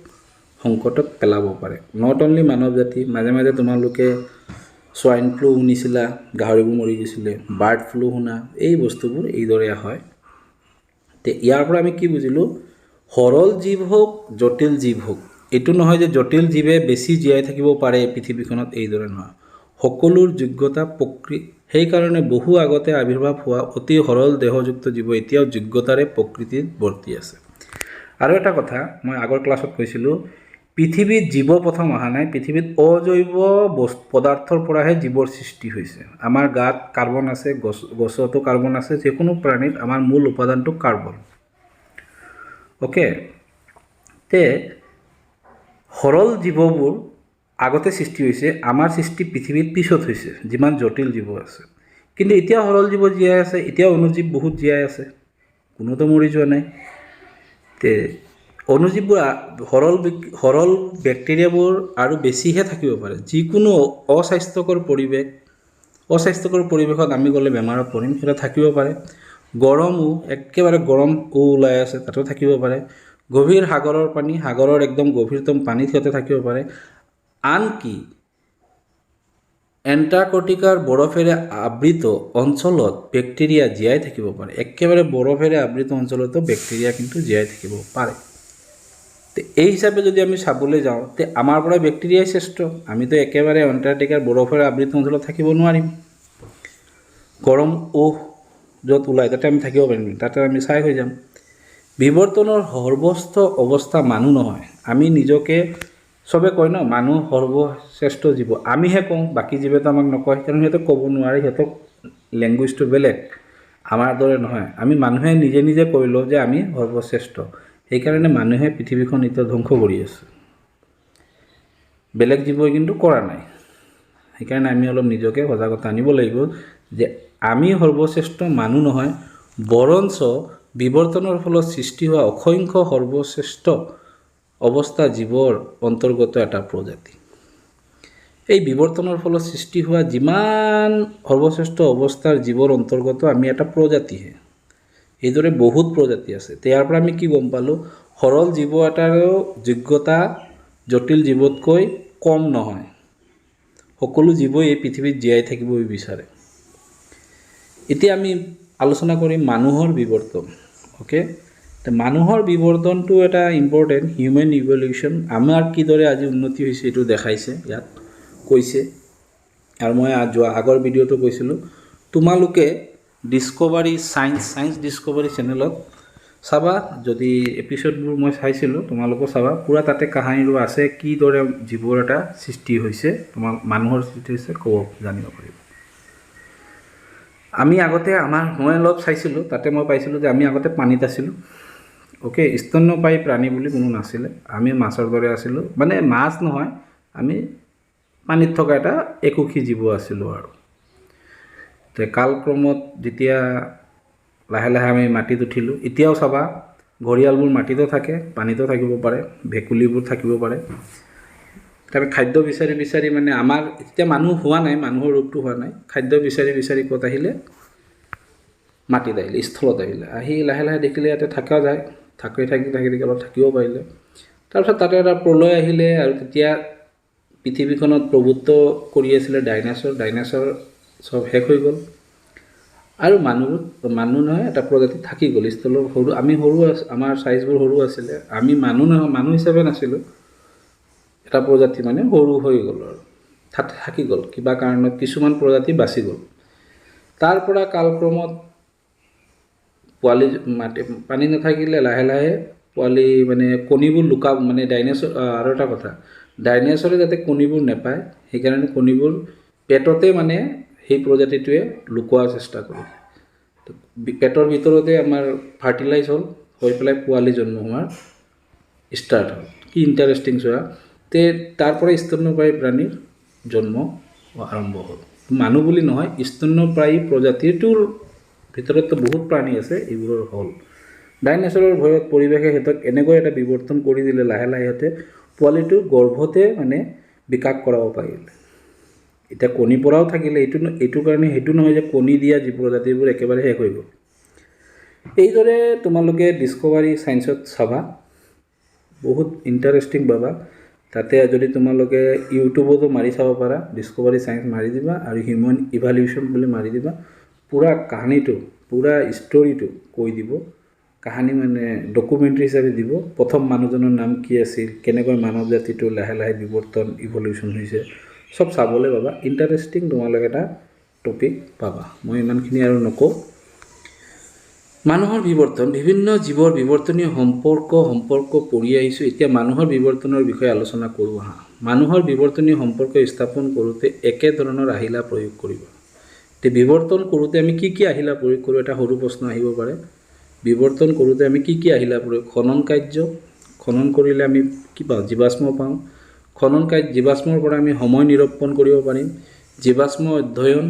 সংকটত পেলাব পাৰে। নট অনলি মানৱ জাতি, মাজে মাজে তোমালোকে সোৱাইন ফ্লু শুনিছিলা, গাহৰিবোৰ মৰি গৈছিলে, বাৰ্ড ফ্লু শুনা, এই বস্তুবোৰ এইদৰে হয়। ইয়াৰ পৰা আমি কি বুজিলোঁ? সৰল জীৱ হওক, জটিল জীৱ হওক, এইটো নহয় যে জটিল জীৱে বেছি জীয়াই থাকিব পাৰে পৃথিৱীখনত, এইদৰে নহয়। সকলোৰ যোগ্যতা সেইকাৰণে বহু আগতে আৱিৰ্ভাৱ হোৱা অতি সৰল দেহযুক্ত জীৱ এতিয়াও যোগ্যতাৰে প্ৰকৃতিত বৰ্তি আছে। আৰু এটা কথা মই আগৰ ক্লাছত কৈছিলোঁ, পৃথিৱীত জীৱ প্ৰথম অহা নাই, পৃথিৱীত অজৈৱ পদাৰ্থৰ পৰাহে জীৱৰ সৃষ্টি হৈছে। আমাৰ গাত কাৰ্বন আছে, গছতো কাৰ্বন আছে, যিকোনো প্ৰাণীত আমাৰ মূল উপাদানটো কাৰ্বন। অ'কে, সৰল জীৱবোৰ আগতে সৃষ্টি হৈছে, আমাৰ সৃষ্টি পৃথিৱীত পিছত হৈছে, যিমান জটিল জীৱ আছে। কিন্তু এতিয়া সৰল জীৱ জীয়াই আছে, এতিয়া অণুজীৱ বহুত জীয়াই আছে, কোনোতো মৰি যোৱা নাই। অণুজীৱবোৰ সৰল বেক্টেৰিয়াবোৰ আৰু বেছিহে থাকিব পাৰে। যিকোনো অস্বাস্থ্যকৰ পৰিৱেশত আমি গ'লে বেমাৰত পৰিম, সিহঁতে থাকিব পাৰে। একেবাৰে গৰম ওলাই আছে, তাতো থাকিব পাৰে। গভীৰ সাগৰৰ পানী, সাগৰৰ একদম গভীৰতম পানীত সিহঁতে থাকিব পাৰে। আনকি এণ্টাৰ্কটিকাৰ বৰফেৰে আবৃত অঞ্চলত বেক্টেৰিয়া জীয়াই থাকিব পাৰে। একেবাৰে বৰফেৰে আবৃত অঞ্চলতো বেক্টেৰিয়া কিন্তু জীয়াই থাকিব পাৰে। এই হিচাপে যদি আমি চাবলৈ যাওঁ, তে আমাৰ পৰা বেক্টেৰিয়াই শ্ৰেষ্ঠ। আমিতো একেবাৰে এণ্টাৰ্কটিকাৰ বৰফেৰে আবৃত অঞ্চলত থাকিব নোৱাৰিম। গৰম য'ত ওলায় তাতে আমি থাকিব পাৰিম, তাতে আমি ছাই হৈ যাম। বিৱৰ্তনৰ সৰ্বশ্ৰেষ্ঠ অৱস্থা মানুহ নহয়। আমি নিজকে চবে কয় ন, মানুহ সৰ্বশ্ৰেষ্ঠ জীৱ, আমিহে কওঁ, বাকী জীৱেতো আমাক নকয়, কাৰণ সিহঁতে ক'ব নোৱাৰে, সিহঁতৰ লেংগুৱেজটো বেলেগ, আমাৰ দৰে নহয়। আমি মানুহে নিজে নিজে কৈ লওঁ যে আমি সৰ্বশ্ৰেষ্ঠ। সেইকাৰণে মানুহে পৃথিৱীখন এতিয়া ধ্বংস কৰি আছে, বেলেগ জীৱই কিন্তু কৰা নাই। সেইকাৰণে আমি অলপ নিজকে সজাগতা আনিব লাগিব যে আমি সৰ্বশ্ৰেষ্ঠ মানুহ নহয়, বৰঞ্চ বিৱৰ্তনৰ ফলত সৃষ্টি হোৱা অসংখ্য সৰ্বশ্ৰেষ্ঠ অৱস্থা জীৱৰ অন্তৰ্গত এটা প্ৰজাতি। এই বিৱৰ্তনৰ ফলত সৃষ্টি হোৱা যিমান সৰ্বশ্ৰেষ্ঠ অৱস্থাৰ জীৱৰ অন্তৰ্গত আমি এটা প্ৰজাতিহে। এইদৰে বহুত প্ৰজাতি আছে। ইয়াৰ পৰা আমি কি গম পালোঁ, সৰল জীৱ এটাৰো যোগ্যতা জটিল জীৱতকৈ কম নহয়। সকলো জীৱই এই পৃথিৱীত জীয়াই থাকিব বিচাৰে। এতিয়া আমি আলোচনা কৰিম মানুহৰ বিৱৰ্তন। অ'কে, মানুহৰ বিৱৰ্তনটো এটা ইম্পৰ্টেণ্ট, হিউমেন ইভলিউশ্যন। আমাৰ কিদৰে আজি উন্নতি হৈছে এইটো দেখাইছে, ইয়াত কৈছে। আৰু মই আগৰ ভিডিঅ'টো কৈছিলোঁ, তোমালোকে ডিস্কভাৰী ছায়েন্স ডিস্কভাৰী চেনেলত চাবা, যদি এপিছ'ডবোৰ মই চাইছিলোঁ তোমালোকেও চাবা, পূৰা তাতে কাহিনীটো আছে, কিদৰে জীৱৰ এটা সৃষ্টি হৈছে, তোমাৰ মানুহৰ সৃষ্টি হৈছে ক'ব জানিব পাৰিব। আমি আগতে মই অলপ চাইছিলোঁ, তাতে মই পাইছিলোঁ যে আমি আগতে পানীত আছিলোঁ। অ'কে, স্তন্যপায়ী প্ৰাণী বুলি কোনো নাছিলে, আমি মাছৰ দৰে আছিলোঁ, মানে মাছ নহয়, আমি পানীত থকা এটা একোষী জীৱ আছিলোঁ। আৰু কালক্ৰমত যেতিয়া লাহে লাহে আমি মাটিত উঠিলোঁ, এতিয়াও চাবা ঘৰিয়ালবোৰ মাটিতো থাকে, পানীতো থাকিব পাৰে, ভেকুলীবোৰ থাকিব পাৰে। আমি খাদ্য বিচাৰি বিচাৰি, মানে আমাৰ এতিয়া মানুহ হোৱা নাই, মানুহৰ ৰূপটো হোৱা নাই, খাদ্য বিচাৰি বিচাৰি ক'ত আহিলে, মাটিত আহিলে, স্থলত আহিলে, আহি লাহে লাহে দেখিলে ইয়াতে থকা যায়, থাকি অলপ থাকিব পাৰিলে। তাৰপিছত তাতে এটা প্ৰলয় আহিলে, আৰু তেতিয়া পৃথিৱীখনত প্ৰভুত্ব কৰি আছিলে ডাইনাছৰ চব শেষ হৈ গ'ল, আৰু মানুহ নহয় এটা প্ৰজাতি থাকি গ'ল। স্থলৰ আমি সৰু, আমাৰ চাইজবোৰ সৰু আছিলে, আমি মানুহ হিচাপে নাছিলোঁ, এটা প্ৰজাতি মানে সৰু হৈ গ'ল আৰু থাকি গ'ল, কিবা কাৰণত কিছুমান প্ৰজাতি বাচি গ'ল। তাৰ পৰা কালক্ৰমত পোৱালি পানী নাথাকিলে লাহে লাহে পোৱালি, মানে কণীবোৰ মানে ডাইনাছৰ। আৰু এটা কথা, ডাইনাছৰে যাতে কণীবোৰ নাপায়, সেইকাৰণে কণীবোৰ পেটতে, মানে সেই প্ৰজাতিটোৱে লুকোৱাৰ চেষ্টা কৰে। পেটৰ ভিতৰতে আমাৰ ফাৰ্টিলাইজ হ'ল, হৈ পেলাই পোৱালি জন্ম হোৱাৰ ষ্টাৰ্ট হ'ল। কি ইণ্টাৰেষ্টিং চোৱা, তাৰ পৰা স্তন্যপায়ী প্ৰাণীৰ জন্ম আৰম্ভ হ'ল। মানুহ বুলি নহয়, স্তন্যপায়ী প্ৰজাতিটোৰ ভিতৰততো বহুত প্ৰাণী আছে, এইবোৰৰ হ'ল। ডাইনাছৰৰ ভয়ত পৰিৱেশে সিহঁতক এনেকৈ এটা বিৱৰ্তন কৰি দিলে, লাহে লাহে সিহঁতে পোৱালিটো গৰ্ভতে মানে বিকাশ কৰাব পাৰিলে। এতিয়া কণী পৰাও থাকিলে, এইটো কাৰণে সেইটো নহয় যে কণী দিয়া জীৱ প্ৰজাতিবোৰ একেবাৰে শেষ হৈ গ'ল। এইদৰে তোমালোকে ডিস্কভাৰী ছায়েন্সত চাবা, বহুত ইণ্টাৰেষ্টিং পাবা। তাতে যদি তোমালোকে ইউটিউবতো মাৰি চাব পাৰা, ডিস্কভাৰী ছায়েন্স মাৰি দিবা, আৰু হিউমেন ইভলিউশ্যন বুলি মাৰি দিবা, পূৰা কাহিনীটো, পূৰা ষ্টৰিটো কৈ দিব। কাহিনী মানে ডকুমেণ্টাৰী হিচাপে দিব, প্ৰথম মানুহজনৰ নাম কি আছিল, কেনেকৈ মানৱ জাতিটো লাহে লাহে ইভলিউশ্যন হৈছে, চব চাবলৈ পাবা। ইণ্টাৰেষ্টিং তোমালোকে এটা টপিক পাবা। মই ইমানখিনি আৰু নকওঁ। মানুহৰ বিৱৰ্তন, বিভিন্ন জীৱৰ বিৱৰ্তনীয় সম্পৰ্ক পঢ়ি আহিছোঁ। এতিয়া মানুহৰ বিৱৰ্তনৰ বিষয়ে আলোচনা কৰোঁ আহা। মানুহৰ বিৱৰ্তনীয় সম্পৰ্ক স্থাপন কৰোঁতে একে ধৰণৰ আহিলা প্ৰয়োগ কৰিব। এতিয়া বিৱৰ্তন কৰোঁতে আমি কি কি আহিলা প্ৰয়োগ কৰোঁ, এটা সৰু প্ৰশ্ন আহিব পাৰে। বিৱৰ্তন কৰোঁতে আমি কি কি আহিলা প্ৰয়োগ, খনন কাৰ্য, খনন কৰিলে আমি কি পাওঁ, জীৱাশ্ম পাওঁ। জীৱাশ্মৰ পৰা আমি সময় নিৰূপণ কৰিব পাৰিম, জীৱাশ্ম অধ্যয়ন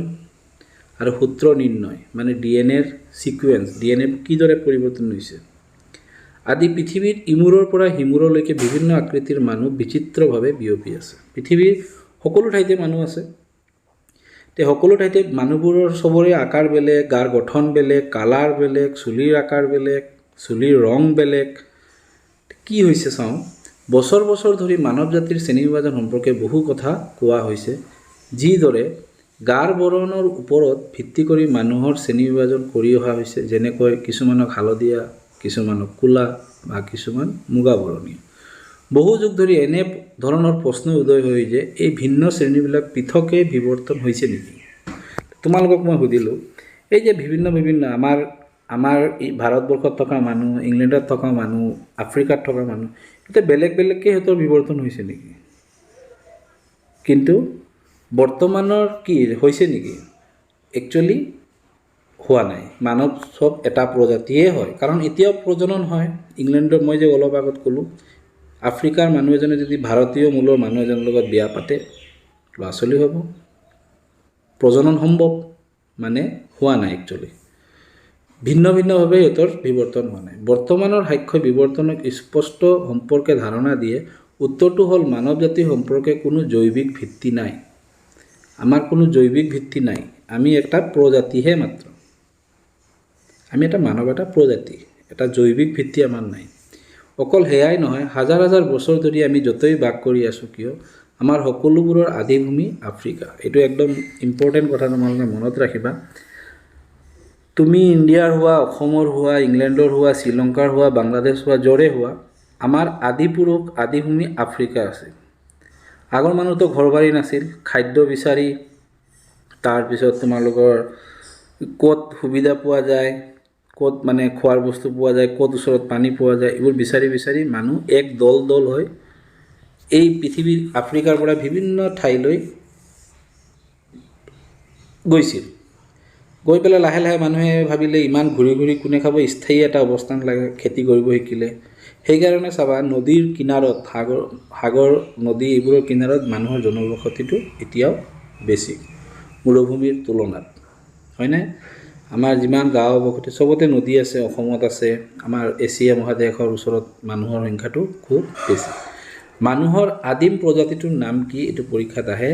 আৰু সূত্ৰ নিৰ্ণয়, মানে DNA-ৰ ছিকুৱেঞ্চ, DNA কিদৰে পৰিৱৰ্তন হৈছে আদি। পৃথিৱীত ইমূৰৰ পৰা সিমূৰলৈকে বিভিন্ন আকৃতিৰ মানুহ বিচিত্ৰভাৱে বিয়পি আছে। পৃথিৱীৰ সকলো ঠাইতে মানুহ আছে। সকলো ঠাইতে মানুহবোৰৰ চবৰে আকাৰ বেলেগ, গাৰ গঠন বেলেগ, কালাৰ বেলেগ, চুলিৰ আকাৰ বেলেগ, চুলিৰ ৰং বেলেগ। কি হৈছে চাওঁ, বছৰ বছৰ ধৰি মানৱ জাতিৰ শ্ৰেণীবিভাজন সম্পৰ্কে বহু কথা কোৱা হৈছে। যিদৰে গাৰ বৰণৰ ওপৰত ভিত্তি কৰি মানুহৰ শ্ৰেণীবিভাজন কৰি অহা হৈছে, যেনেকৈ কিছুমানক হালধীয়া, কিছুমানক ক'লা, বা কিছুমান মুগা বৰণীয়। বহু যুগ ধৰি এনে ধৰণৰ প্ৰশ্ন উদয় হয় যে এই ভিন্ন শ্ৰেণীবিলাক পৃথকে বিৱৰ্তন হৈছে নেকি। তোমালোকক মই সুধিলোঁ, এই যে বিভিন্ন আমাৰ ভাৰতবৰ্ষত থকা মানুহ, ইংলেণ্ডত থকা মানুহ, আফ্ৰিকাত থকা মানুহ, এতিয়া বেলেগ বেলেগকৈ সিহঁতৰ বিৱৰ্তন হৈছে নেকি। কিন্তু বৰ্তমানৰ কি হৈছে নেকি, একচুৱেলি হোৱা নাই। মানৱ চব এটা প্ৰজাতিয়ে হয়, কাৰণ এতিয়াও প্ৰজনন হয়। ইংলেণ্ডৰ মই যে অলপ আগত ক'লোঁ, আফ্ৰিকাৰ মানুহ এজনে যদি ভাৰতীয় মূলৰ মানুহ এজনৰ লগত বিয়া পাতে, ল'ৰা ছোৱালী হ'ব, প্ৰজনন সম্ভৱ, মানে হোৱা নাই একচুৱেলি। ভিন্ন ভিন্নভাৱে সিহঁতৰ বিৱৰ্তন হোৱা নাই। বৰ্তমানৰ সাক্ষ্য বিৱৰ্তনক স্পষ্ট সম্পৰ্কে ধাৰণা দিয়ে। উত্তৰটো হ'ল মানৱ জাতি সম্পৰ্কে কোনো জৈৱিক ভিত্তি নাই। আমাৰ কোনো জৈৱিক ভিত্তি নাই, আমি এটা প্ৰজাতিহে মাত্ৰ। আমি এটা মানৱ, এটা প্ৰজাতি, এটা জৈৱিক ভিত্তি আমাৰ নাই। অকল সেয়াই নহয়, হাজাৰ হাজাৰ বছৰ ধৰি আমি য'তেই বাস কৰি আছোঁ কিয়, আমাৰ সকলোবোৰৰ আদিভূমি আফ্ৰিকা। এইটো একদম ইম্পৰ্টেণ্ট কথা, তোমালোকে মনত ৰাখিবা। তুমি ইণ্ডিয়াৰ হোৱা, অসমৰ হোৱা, ইংলেণ্ডৰ হোৱা, শ্ৰীলংকাৰ হোৱা, বাংলাদেশ হোৱা, য'ৰে হোৱা, আমাৰ আদিপুৰুষ, আদিভূমি আফ্ৰিকা আছে। আগৰ মানুহতো ঘৰ বাৰী নাছিল, খাদ্য বিচাৰি, তাৰপিছত তোমালোকৰ ক'ত সুবিধা পোৱা যায়, ক'ত মানে খোৱাৰ বস্তু পোৱা যায়, ক'ত ওচৰত পানী পোৱা যায়, এইবোৰ বিচাৰি বিচাৰি মানুহ এক দল দল হৈ এই পৃথিৱীৰ আফ্ৰিকাৰ পৰা বিভিন্ন ঠাইলৈ গৈছিল। গৈ পেলাই লাহে লাহে মানুহে ভাবিলে ইমান ঘূৰি ঘূৰি কোনে খাব, স্থায়ী এটা অৱস্থান লাগে, খেতি কৰিব শিকিলে। সেইকাৰণে চাবা নদীৰ কিনাৰত, সাগৰ নদী এইবোৰৰ কিনাৰত মানুহৰ জনবসতিটো এতিয়াও বেছি মৰুভূমিৰ তুলনাত, হয়নে? আমাৰ যিমান গাঁও বসতি চবতে নদী আছে, অসমত আছে। আমাৰ এছিয়া মহাদেশৰ ওচৰত মানুহৰ সংখ্যাটো খুব বেছি। মানুহৰ আদিম প্ৰজাতিটোৰ নাম কি, এইটো পৰীক্ষাত আহে,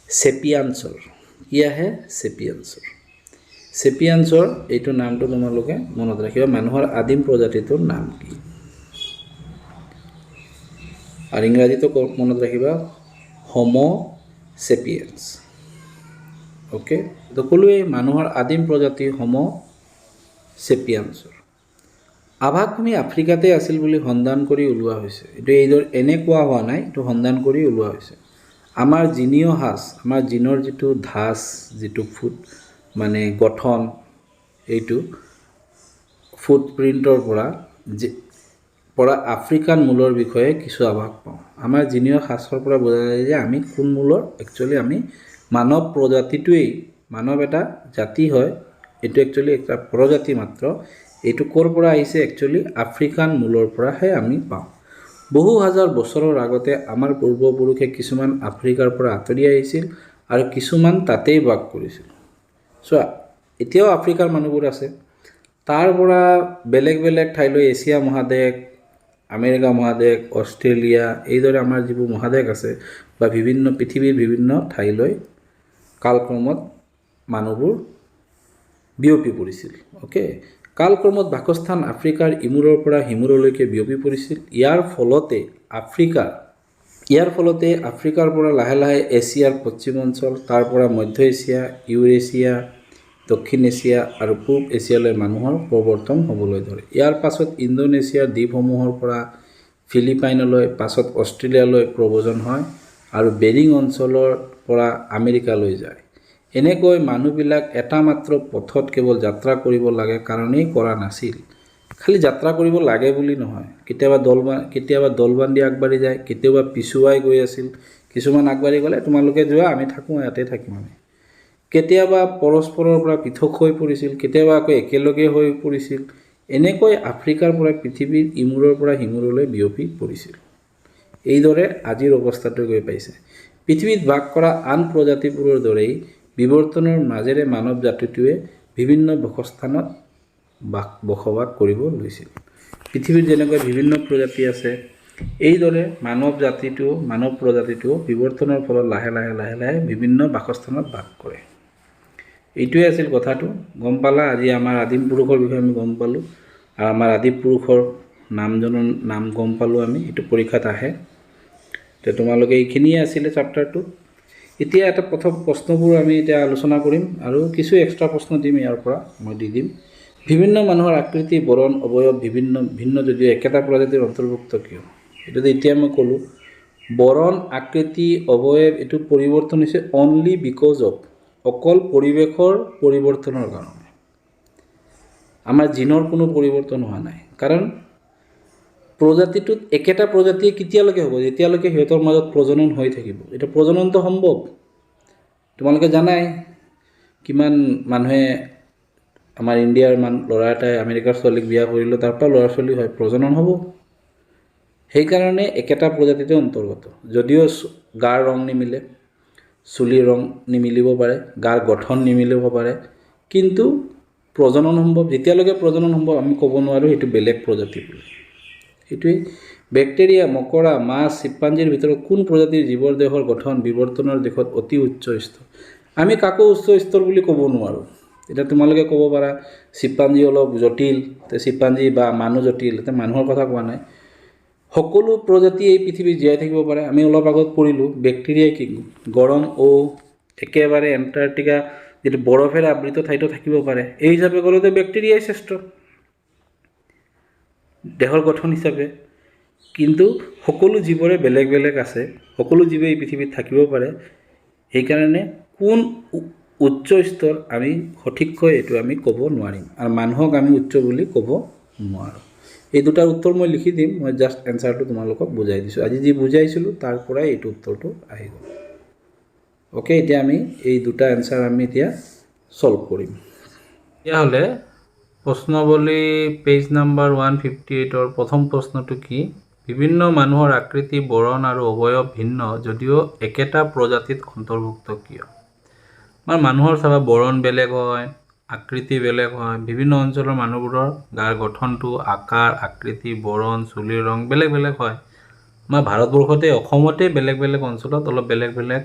চেপিয়ানছৰ। কি আহে? চেপিয়ানছৰ। চেপিয়ানছৰ এইটো নামটো তোমালোকে মনত ৰাখিবা, মানুহৰ আদিম প্ৰজাতিটোৰ নাম কি। আৰু ইংৰাজীটো মনত ৰাখিবা, হোমো চেপিয়েন্স। অ'কে, তো ক'লোৱেই মানুহৰ আদিম প্ৰজাতি হোমো চেপিয়ানছৰ। আৱাসভূমি আফ্ৰিকাতে আছিল বুলি সন্ধান কৰি ওলোৱা হৈছে। এইটো এইদৰে এনে কোৱা হোৱা নাই, এইটো সন্ধান কৰি ওলোৱা হৈছে। আমাৰ জিনীয় সাজ, আমাৰ জিনৰ যিটো ধাঁচ, যিটো মানে গঠন, এইটো ফুটপ্ৰিণ্টৰ পৰা আফ্ৰিকান মূলৰ বিষয়ে কিছু আভাস পাওঁ। আমাৰ জিনীয় সাজৰ পৰা বুজা যায় যে আমি কোন মূলৰ, একচুৱেলি আমি মানৱ প্ৰজাতিটোৱেই, মানৱ এটা জাতি হয়, এইটো একচুৱেলি এটা প্ৰজাতি মাত্ৰ। এইটো ক'ৰ পৰা আহিছে, একচুৱেলি আফ্ৰিকান মূলৰ পৰাহে আমি পাওঁ। বহু হাজাৰ বছৰৰ আগতে আমাৰ পূৰ্বপুৰুষে কিছুমান আফ্ৰিকাৰ পৰা আঁতৰি আহিছিল আৰু কিছুমান তাতেই বাস কৰিছিল। চোৱা, এতিয়াও আফ্ৰিকাৰ মানুহবোৰ আছে, তাৰ পৰা বেলেগ বেলেগ ঠাইলৈ, এছিয়া মহাদেশ, আমেৰিকা মহাদেশ, অষ্ট্ৰেলিয়া, এইদৰে আমাৰ যিবোৰ মহাদেশ আছে বা পৃথিৱীৰ বিভিন্ন ঠাইলৈ কালক্ৰমত মানুহবোৰ বিয়পি পৰিছিল। অ'কে, কালক্ৰমত বাসস্থান আফ্ৰিকাৰ ইমূৰৰ পৰা সিমূৰলৈকে বিয়পি পৰিছিল। ইয়াৰ ফলতে আফ্ৰিকাৰ পৰা লাহে লাহে এছিয়াৰ পশ্চিম অঞ্চল, তাৰ পৰা মধ্য এছিয়া, ইউৰেছিয়া, দক্ষিণ এছিয়া আৰু পূব এছিয়ালৈ মানুহৰ প্ৰৱৰ্তন হ'বলৈ ধৰে। ইয়াৰ পাছত ইণ্ডোনেছিয়াৰ দ্বীপসমূহৰ পৰা ফিলিপাইনলৈ, পাছত অষ্ট্ৰেলিয়ালৈ প্ৰব্ৰজন হয় আৰু বেৰিং অঞ্চলৰ পৰা আমেৰিকালৈ যায়। এনেকৈ মানুহবিলাক এটা মাত্ৰ পথত কেৱল যাত্ৰা কৰিব লাগে কাৰণেই কৰা নাছিল। খালি যাত্ৰা কৰিব লাগে বুলি নহয়, কেতিয়াবা দল বান্ধি আগবাঢ়ি যায়, কেতিয়াবা পিছুৱাই গৈ আছিল। কিছুমান আগবাঢ়ি গ'লে তোমালোকে যোৱা, আমি থাকোঁ, ইয়াতে থাকিম আমি। কেতিয়াবা পৰস্পৰৰ পৰা পৃথক হৈ পৰিছিল, কেতিয়াবা আকৌ একেলগে হৈ পৰিছিল। এনেকৈ আফ্ৰিকাৰ পৰা পৃথিৱীৰ ইমূৰৰ পৰা সিমূৰলৈ বিয়পি পৰিছিল। এইদৰে আজিৰ অৱস্থাটো গৈ পাইছে। পৃথিৱীত বাস কৰা আন প্ৰজাতিবোৰৰ দৰেই বিৱৰ্তনৰ মাজেৰে মানৱ জাতিটোৱে বিভিন্ন বাসস্থানত বসবাস কৰিব লৈছিল। পৃথিৱীত যেনেকৈ বিভিন্ন প্ৰজাতি আছে, এইদৰে মানৱ প্ৰজাতিটো বিৱৰ্তনৰ ফলত লাহে লাহে লাহে লাহে বিভিন্ন বাসস্থানত বাস কৰে। এইটোৱে আছিল কথাটো। গম পালা, আজি আমাৰ আদিম পুৰুষৰ বিষয়ে আমি গম পালোঁ আৰু আমাৰ আদিম পুৰুষৰ নাম গম পালোঁ আমি। এইটো পৰীক্ষাত আহে। তো তোমালোকে এইখিনিয়ে আছিলে চেপ্টাৰটো। এতিয়া এটা প্ৰথম প্ৰশ্নবোৰ আমি এতিয়া আলোচনা কৰিম আৰু কিছু এক্সট্ৰা প্ৰশ্ন দিম, ইয়াৰ পৰা মই দি দিম। বিভিন্ন মানুহৰ আকৃতি, বৰণ, অৱয়ব ভিন্ন যদিও একেটা প্ৰজাতিৰ অন্তৰ্ভুক্ত কিয়? এইটো এতিয়া মই ক'লোঁ, বৰণ, আকৃতি, অৱয়ব এইটো পৰিৱৰ্তন হৈছে অনলি বিকজ অফ, অকল পৰিৱেশৰ পৰিৱৰ্তনৰ কাৰণে। আমাৰ জিনৰ কোনো পৰিৱৰ্তন হোৱা নাই। কাৰণ প্ৰজাতিটোত একেটা প্ৰজাতিয়ে কেতিয়ালৈকে হ'ব, যেতিয়ালৈকে সিহঁতৰ মাজত প্ৰজনন হৈ থাকিব। এটা প্ৰজননটো সম্ভৱ। তোমালোকে জানাই কিমান মানুহে আমাৰ ইণ্ডিয়াৰ ল'ৰা এটাই আমেৰিকাৰ ছোৱালীক বিয়া কৰিলে, তাৰ পৰা ল'ৰা ছোৱালী হয়, প্ৰজনন হ'ব। সেইকাৰণে একেটা প্ৰজাতিতে অন্তৰ্গত। যদিও গাৰ ৰং নিমিলে, চুলিৰ ৰং নিমিলিব পাৰে, গাৰ গঠন নিমিলিব পাৰে, কিন্তু প্ৰজনন সম্ভৱ। যেতিয়ালৈকে প্ৰজনন সম্ভৱ আমি ক'ব নোৱাৰোঁ সেইটো বেলেগ প্ৰজাতি বুলি। সেইটোৱেই বেক্টেৰিয়া, মকৰা, মাছ, চিম্পাঞ্জীৰ ভিতৰত কোন প্ৰজাতিৰ জীৱৰ দেহৰ গঠন বিৱৰ্তনৰ দিশত অতি উচ্চ স্তৰ? আমি কাকো উচ্চ স্তৰ বুলি ক'ব নোৱাৰোঁ। এতিয়া তোমালোকে ক'ব পাৰা চিম্পাঞ্জী অলপ জটিল, চিম্পাঞ্জী বা মানুহ জটিল, এতিয়া মানুহৰ কথা কোৱা নাই। সকলো প্ৰজাতি এই পৃথিৱীত জীয়াই থাকিব পাৰে। আমি অলপ আগত পঢ়িলোঁ বেক্টেৰিয়াই কি গৰম একেবাৰে এণ্টাৰ্কটিকা যিটো বৰফেৰে আবৃত ঠাইতো থাকিব পাৰে। এই হিচাপে ক'লেতো বেক্টেৰিয়াই শ্ৰেষ্ঠ দেহৰ গঠন হিচাপে। কিন্তু সকলো জীৱৰে বেলেগ বেলেগ আছে, সকলো জীৱই এই পৃথিৱীত থাকিব পাৰে। সেইকাৰণে কোন উচ্চ স্তৰ আমি সঠিককৈ এইটো আমি ক'ব নোৱাৰিম, আৰু মানুহক আমি উচ্চ বুলি ক'ব নোৱাৰোঁ। এই দুটাৰ উত্তৰ মই লিখি দিম, মই জাষ্ট এনচাৰটো তোমালোকক বুজাই দিছোঁ। আজি যি বুজাইছিলোঁ তাৰ পৰাই এইটো উত্তৰটো আহি গ'ল। অ'কে, এতিয়া আমি এই দুটা এনচাৰ আমি এতিয়া ছল্ভ কৰিম। তেতিয়াহ'লে প্ৰশ্নৱলী পেজ নম্বৰ 158 প্ৰথম প্ৰশ্নটো কি? বিভিন্ন মানুহৰ আকৃতি, বৰণ আৰু অৱয়ব ভিন্ন যদিও একেটা প্ৰজাতিত অন্তৰ্ভুক্ত কিয়? আমাৰ মানুহৰ চাবা বৰণ বেলেগ হয়, আকৃতি বেলেগ হয়। বিভিন্ন অঞ্চলৰ মানুহবোৰৰ গাৰ গঠনটো, আকাৰ, আকৃতি, বৰণ, চুলিৰ ৰং বেলেগ বেলেগ হয়। আমাৰ ভাৰতবৰ্ষতে অসমতে বেলেগ বেলেগ অঞ্চলত অলপ বেলেগ বেলেগ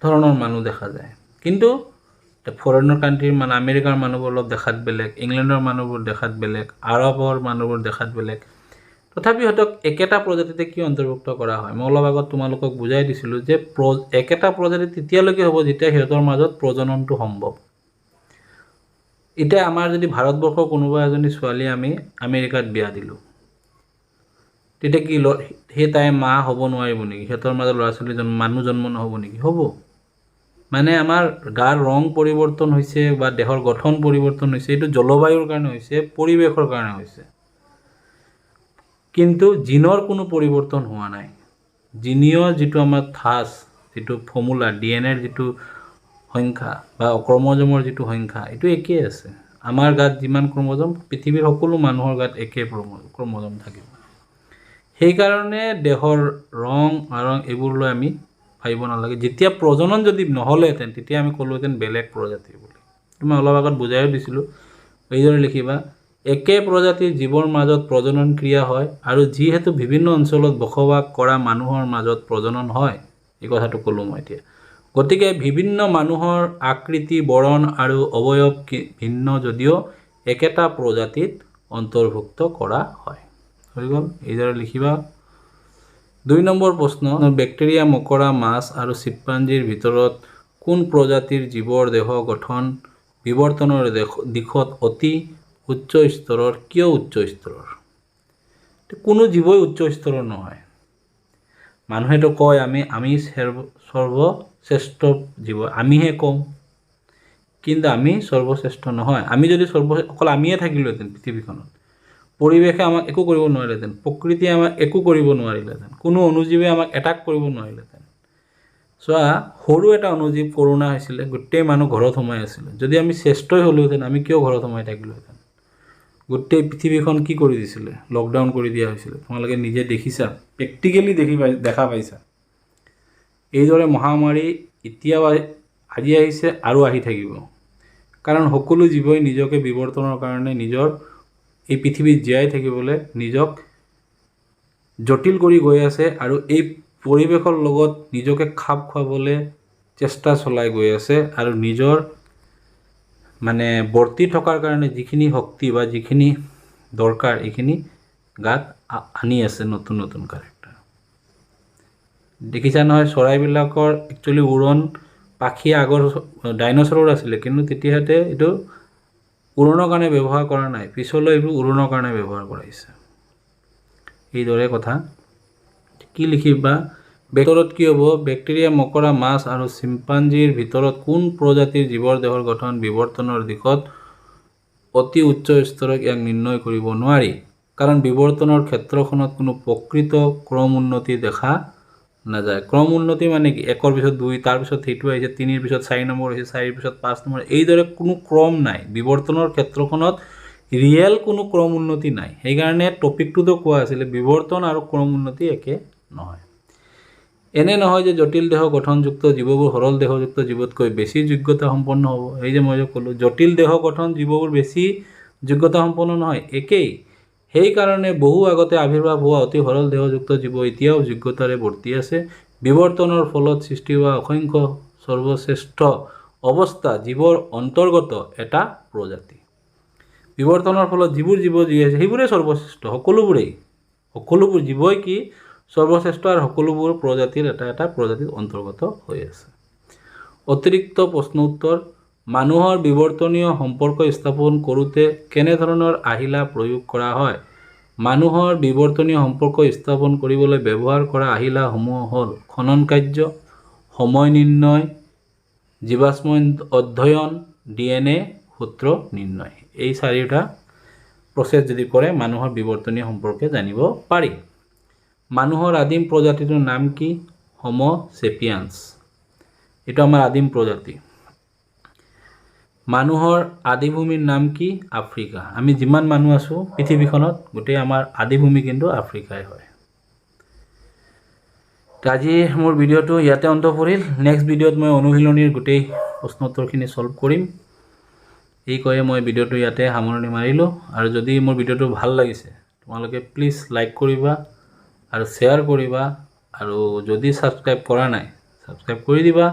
ধৰণৰ মানুহ দেখা যায়। কিন্তু ফৰেনৰ কাণ্ট্ৰিৰ আমেৰিকাৰ মানুহবোৰ অলপ দেখাত বেলেগ, ইংলেণ্ডৰ মানুহবোৰ দেখাত বেলেগ, আৰবৰ মানুহবোৰ দেখাত বেলেগ। তথাপি সিহঁতক একেটা প্ৰজাতিতে কি অন্তৰ্ভুক্ত কৰা হয়? মই অলপ আগত তোমালোকক বুজাই দিছিলোঁ যে একেটা প্ৰজাতি তেতিয়ালৈকে হ'ব যেতিয়া সিহঁতৰ মাজত প্ৰজননটো সম্ভৱ। এতিয়া আমাৰ যদি ভাৰতবৰ্ষৰ কোনোবা এজনী ছোৱালী আমি আমেৰিকাত বিয়া দিলোঁ, তেতিয়া কি সেই তাই মা হ'ব নোৱাৰিব নেকি? সিহঁতৰ মাজত ল'ৰা ছোৱালী মানুহ জন্ম নহ'ব নেকি? হ'ব। মানে আমাৰ গাৰ ৰং পৰিৱৰ্তন হৈছে বা দেহৰ গঠন পৰিৱৰ্তন হৈছে, এইটো জলবায়ুৰ কাৰণে হৈছে, পৰিৱেশৰ কাৰণে হৈছে। কিন্তু জিনৰ কোনো পৰিৱৰ্তন হোৱা নাই। জিনীয় যিটো আমাৰ ঠাঁচ, যিটো ফৰ্মুলা, ডিএনএৰ যিটো সংখ্যা বা ক্ৰমজমৰ যিটো সংখ্যা, এইটো একেই আছে। আমাৰ গাত যিমান ক্ৰমজম, পৃথিৱীৰ সকলো মানুহৰ গাত একে ক্ৰমজম থাকিব। সেইকাৰণে দেহৰ ৰং এইবোৰ লৈ আমি ভাবিব নালাগে। যেতিয়া প্ৰজনন যদি নহ'লেহেঁতেন তেতিয়া আমি ক'লোহেঁতেন বেলেগ প্ৰজাতি বুলি। মই অলপ আগত বুজাইও দিছিলোঁ। এইদৰে লিখিবা, একে প্ৰজাতিৰ জীৱৰ মাজত প্ৰজনন ক্ৰিয়া হয়, আৰু যিহেতু বিভিন্ন অঞ্চলত বসবাস কৰা মানুহৰ মাজত প্ৰজনন হয়, এই কথাটো ক'লোঁ মই এতিয়া। গতিকে বিভিন্ন মানুহৰ আকৃতি, বৰণ আৰু অৱয়ব ভিন্ন যদিও একেটা প্ৰজাতিত অন্তৰ্ভুক্ত কৰা হয়। হৈ গ'ল, এইদৰে লিখিবা। 2 নম্বৰ প্ৰশ্ন, বেক্টেৰিয়া, মকৰা, মাছ আৰু চিম্পাঞ্জীৰ ভিতৰত কোন প্ৰজাতিৰ জীৱৰ দেহ গঠন বিৱৰ্তনৰ দিশত অতি উচ্চ স্তৰৰ? কিয় উচ্চ স্তৰৰ? কোনো জীৱই উচ্চ স্তৰৰ নহয়। মানুহেতো কয় আমি সৰ্বশ্ৰেষ্ঠ জীৱ, আমিহে কওঁ, কিন্তু আমি সৰ্বশ্ৰেষ্ঠ নহয়। আমি যদি অকল আমিয়ে থাকিলোহেঁতেন পৃথিৱীখনত, পৰিৱেশে আমাক একো কৰিব নোৱাৰিলেহেঁতেন, প্ৰকৃতিয়ে আমাক একো কৰিব নোৱাৰিলেহেঁতেন, কোনো অনুজীৱে আমাক এটাক কৰিব নোৱাৰিলেহেঁতেন। চোৱা, সৰু এটা অনুজীৱ কৰোণা হৈছিলে, গোটেই মানুহ ঘৰত সোমাই আছিলে। যদি আমি শ্ৰেষ্ঠই হ'লোহেঁতেন, আমি কিয় ঘৰত সোমাই থাকিলোহেঁতেন? গোটেই পৃথিৱীখন কি কৰি দিছিলে? লকডাউন কৰি দিয়া হৈছিলে। তোমালোকে নিজে দেখিছা, প্ৰেক্টিকেলি দেখা পাইছা। এইদৰে মহামাৰী এতিয়াও আজি আহিছে আৰু আহি থাকিব। কাৰণ সকলো জীৱই নিজকে বিৱৰ্তনৰ কাৰণে এই পৃথিৱীত জীয়াই থাকিবলৈ নিজক জটিল কৰি গৈ আছে, আৰু এই পৰিৱেশৰ লগত নিজকে খাপ খুৱাবলৈ চেষ্টা চলাই গৈ আছে, আৰু নিজৰ বৰ্তি থকাৰ কাৰণে যিখিনি শক্তি বা যিখিনি দৰকাৰ এইখিনি গাত আনি আছে নতুন নতুন কেৰেক্টাৰ। দেখিছা নহয়, চৰাইবিলাকৰ একচুৱেলি উৰণ পাখি আগৰ ডাইনচৰৰ আছিলে, কিন্তু তেতিয়াতে এইটো উৰণৰ কাৰণে ব্যৱহাৰ কৰা নাই, পিছলৈ এইবোৰ উৰণৰ কাৰণে ব্যৱহাৰ কৰাইছে। এইদৰে কথা। কি লিখিবা? ভিতৰত কি হ'ব? বেক্টেৰিয়া, মকৰা, মাছ আৰু চিম্পাঞ্জীৰ ভিতৰত কোন প্ৰজাতিৰ জীৱৰ দেহৰ গঠন বিৱৰ্তনৰ দিশত অতি উচ্চ স্তৰক ইয়াক নিৰ্ণয় কৰিব নোৱাৰি, কাৰণ বিৱৰ্তনৰ ক্ষেত্ৰখনত কোনো প্ৰকৃত ক্ৰম উন্নতি দেখা নাযায়। ক্ৰম উন্নতি মানে কি 1ৰ পিছত 2, তাৰ পিছত সেইটো আহিছে 3ৰ পিছত 4 নম্বৰ আহিছে, 4ৰ পিছত 5 নম্বৰ, এইদৰে কোনো ক্ৰম নাই। বিৱৰ্তনৰ ক্ষেত্ৰখনত ৰিয়েল কোনো ক্ৰম উন্নতি নাই। সেইকাৰণে টপিকটোতো কোৱা আছিলে বিৱৰ্তন আৰু ক্ৰম উন্নতি একে নহয়। এনে নহয় যে জটিল দেহ গঠনযুক্ত জীৱবোৰ সৰল দেহযুক্ত জীৱতকৈ বেছি যোগ্যতা সম্পন্ন হ'ব। এই যে মই যে ক'লোঁ জটিল দেহ গঠন জীৱবোৰ বেছি যোগ্যতা সম্পন্ন নহয়, একেই। সেইকাৰণে বহু আগতে আৱিৰ্ভাৱ হোৱা অতি সৰল দেহযুক্ত জীৱ এতিয়াও যোগ্যতাৰে ভৰ্তি আছে। বিৱৰ্তনৰ ফলত সৃষ্টি হোৱা অসংখ্য সৰ্বশ্ৰেষ্ঠ অৱস্থা জীৱৰ অন্তৰ্গত এটা প্ৰজাতি। বিৱৰ্তনৰ ফলত যিবোৰ জীৱ জীয়াই আছে সেইবোৰেই সৰ্বশ্ৰেষ্ঠ, সকলোবোৰ জীৱই কি সৰ্বশ্ৰেষ্ঠ আৰু সকলোবোৰ প্ৰজাতিৰ এটা প্ৰজাতিৰ অন্তৰ্গত হৈ আছে। অতিৰিক্ত প্ৰশ্ন উত্তৰ: মানুহৰ বিৱৰ্তনীয় সম্পৰ্ক স্থাপন কৰোঁতে কেনেধৰণৰ আহিলা প্ৰয়োগ কৰা হয়? মানুহৰ বিৱৰ্তনীয় সম্পৰ্ক স্থাপন কৰিবলৈ ব্যৱহাৰ কৰা আহিলাসমূহ হ'ল খনন কাৰ্য, সময় নিৰ্ণয়, জীৱাশ্ম অধ্যয়ন, DNA সূত্ৰ নিৰ্ণয়। এই 4টা প্ৰচেছ যদি কৰে মানুহৰ বিৱৰ্তনীয় সম্পৰ্কে জানিব পাৰি। মানুহৰ আদিম প্ৰজাতিটোৰ নাম কি? হোমো চেপিয়ান্স। এইটো আমাৰ আদিম প্ৰজাতি। মানুহৰ আদিভূমিৰ নাম কি? আফ্ৰিকা। আমি যিমান মানুহ আছোঁ পৃথিৱীখনত গোটেই আমাৰ আদিভূমি কিন্তু আফ্ৰিকাই হয়। আজি মোৰ ভিডিঅ'টো ইয়াতে অন্ত পৰিল। নেক্সট ভিডিঅ'ত মই অনুশীলনীৰ গোটেই প্ৰশ্ন উত্তৰখিনি সলভ কৰিম। এই কৈয়ে মই ভিডিঅ'টো ইয়াতে সামৰণি মাৰিলোঁ। আৰু যদি মোৰ ভিডিঅ'টো ভাল লাগিছে তোমালোকে প্লিজ লাইক কৰিবা আৰু শ্বেয়াৰ কৰিবা, আৰু যদি ছাবস্ক্ৰাইব কৰা নাই ছাবস্ক্ৰাইব কৰি দিবা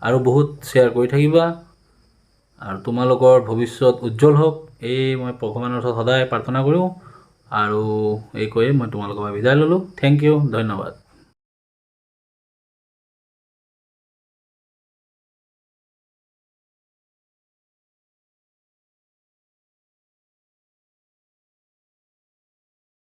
আৰু বহুত শ্বেয়াৰ কৰি থাকিবা, আৰু তোমালোকৰ ভৱিষ্যত উজ্জ্বল হওক এই মই ভগৱানৰ ওচৰত সদায় প্ৰাৰ্থনা কৰোঁ। আৰু এই কৈয়ে মই তোমালোকৰ পৰা বিদায় ল'লোঁ। থেংক ইউ, ধন্যবাদ।